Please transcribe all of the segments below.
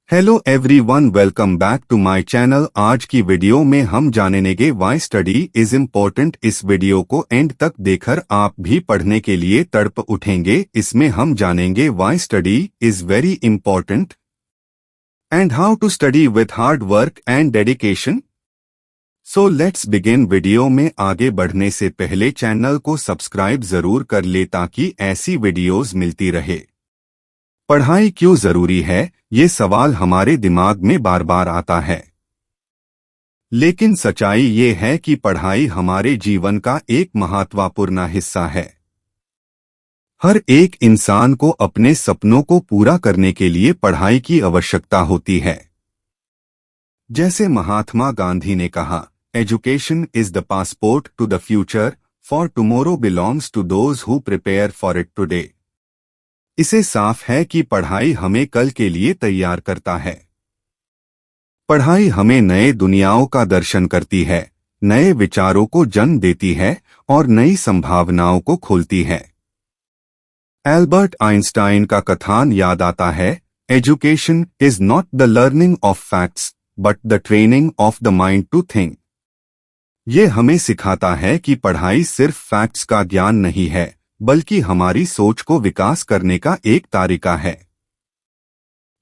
Hello everyone, welcome back to my channel. आज की video में हम जानेंगे वाई स्टडी इज इम्पोर्टेंट। इस वीडियो को एंड तक देखकर आप भी पढ़ने के लिए तड़प उठेंगे। इसमें हम जानेंगे why study is very important and how to study with hard work and dedication. So let's begin. Video में आगे बढ़ने से पहले चैनल को सब्सक्राइब जरूर कर ले ताकि ऐसी वीडियोस मिलती रहे। पढ़ाई क्यों जरूरी है, ये सवाल हमारे दिमाग में बार बार आता है, लेकिन सच्चाई ये है कि पढ़ाई हमारे जीवन का एक महत्वपूर्ण हिस्सा है। हर एक इंसान को अपने सपनों को पूरा करने के लिए पढ़ाई की आवश्यकता होती है। जैसे महात्मा गांधी ने कहा, education is the passport to the future, for tomorrow belongs to those who prepare for it today. इसे साफ है कि पढ़ाई हमें कल के लिए तैयार करता है। पढ़ाई हमें नए दुनियाओं का दर्शन करती है, नए विचारों को जन्म देती है और नई संभावनाओं को खोलती है। एल्बर्ट आइंस्टाइन का कथन याद आता है, education is not the learning of facts but the training of the mind to think. ये हमें सिखाता है कि पढ़ाई सिर्फ फैक्ट्स का ज्ञान नहीं है, बल्कि हमारी सोच को विकास करने का एक तरीका है।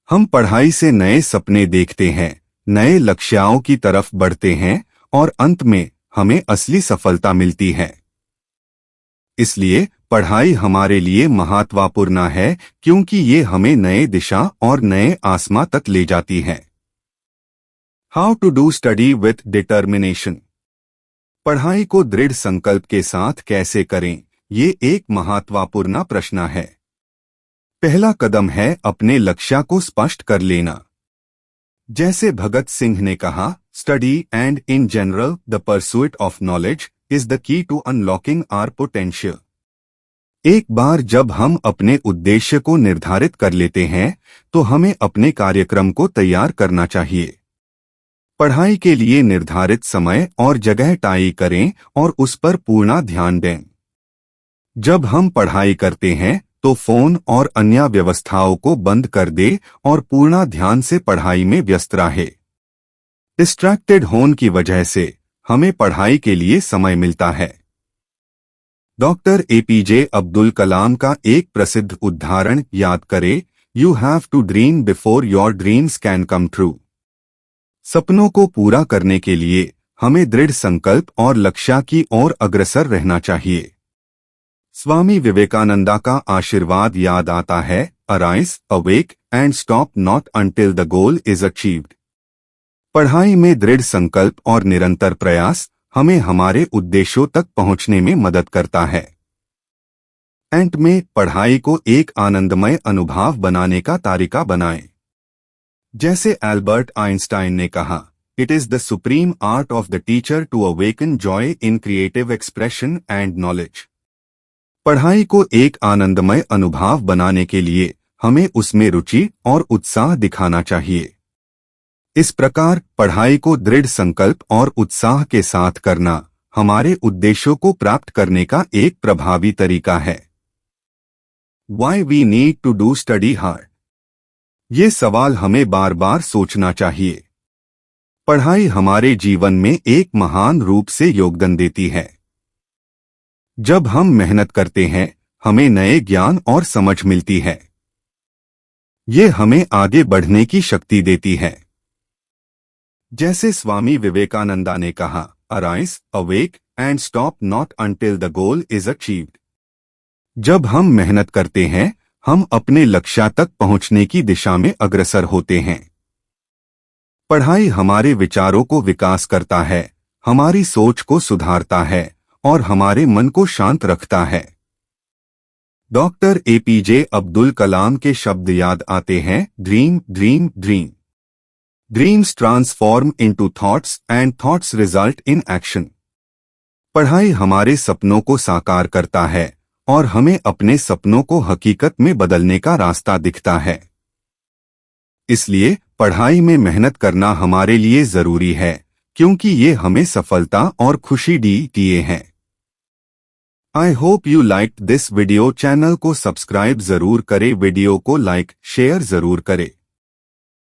हम पढ़ाई से नए सपने देखते हैं, नए लक्ष्यों की तरफ बढ़ते हैं और अंत में हमें असली सफलता मिलती है। इसलिए पढ़ाई हमारे लिए महत्वपूर्ण है, क्योंकि ये हमें नए दिशा और नए आसमां तक ले जाती है। How to do study with determination. पढ़ाई को दृढ़ संकल्प के साथ कैसे करें, ये एक महत्वपूर्ण प्रश्न है। पहला कदम है अपने लक्ष्य को स्पष्ट कर लेना। जैसे भगत सिंह ने कहा, study and in general the pursuit of knowledge is the key to unlocking our potential. एक बार जब हम अपने उद्देश्य को निर्धारित कर लेते हैं तो हमें अपने कार्यक्रम को तैयार करना चाहिए। पढ़ाई के लिए निर्धारित समय और जगह तय करें और उस पर पूर्ण ध्यान दें। जब हम पढ़ाई करते हैं तो फोन और अन्य व्यवस्थाओं को बंद कर दे और पूर्ण ध्यान से पढ़ाई में व्यस्त रहे। डिस्ट्रैक्टेड होने की वजह से हमें पढ़ाई के लिए समय मिलता है। डॉक्टर एपीजे अब्दुल कलाम का एक प्रसिद्ध उदाहरण याद करें, you have to dream before your dreams can come true. सपनों को पूरा करने के लिए हमें दृढ़ संकल्प और लक्ष्य की ओर अग्रसर रहना चाहिए। स्वामी विवेकानंदा का आशीर्वाद याद आता है, arise, awake and stop not until the goal is achieved. पढ़ाई में दृढ़ संकल्प और निरंतर प्रयास हमें हमारे उद्देश्यों तक पहुंचने में मदद करता है। अंत में पढ़ाई को एक आनंदमय अनुभव बनाने का तरीका बनाएं। जैसे एल्बर्ट आइंस्टाइन ने कहा, it is the supreme art of the teacher to awaken joy in creative expression and knowledge. पढ़ाई को एक आनंदमय अनुभव बनाने के लिए हमें उसमें रुचि और उत्साह दिखाना चाहिए। इस प्रकार पढ़ाई को दृढ़ संकल्प और उत्साह के साथ करना हमारे उद्देश्यों को प्राप्त करने का एक प्रभावी तरीका है। Why we need to do study hard? ये सवाल हमें बार बार सोचना चाहिए। पढ़ाई हमारे जीवन में एक महान रूप से योगदान देती है। जब हम मेहनत करते हैं हमें नए ज्ञान और समझ मिलती है। ये हमें आगे बढ़ने की शक्ति देती है। जैसे स्वामी विवेकानंदा ने कहा, arise, awake and stop not until the goal is achieved. जब हम मेहनत करते हैं हम अपने लक्ष्य तक पहुंचने की दिशा में अग्रसर होते हैं। पढ़ाई हमारे विचारों को विकास करता है, हमारी सोच को सुधारता है और हमारे मन को शांत रखता है। डॉक्टर एपीजे अब्दुल कलाम के शब्द याद आते हैं, dream dream dream. Dreams transform into thoughts and thoughts result in action. पढ़ाई हमारे सपनों को साकार करता है और हमें अपने सपनों को हकीकत में बदलने का रास्ता दिखता है। इसलिए पढ़ाई में मेहनत करना हमारे लिए जरूरी है, क्योंकि ये हमें सफलता और खुशी दिए हैं। I hope you liked this video. Channel को सब्सक्राइब जरूर करें, वीडियो को लाइक शेयर जरूर करें।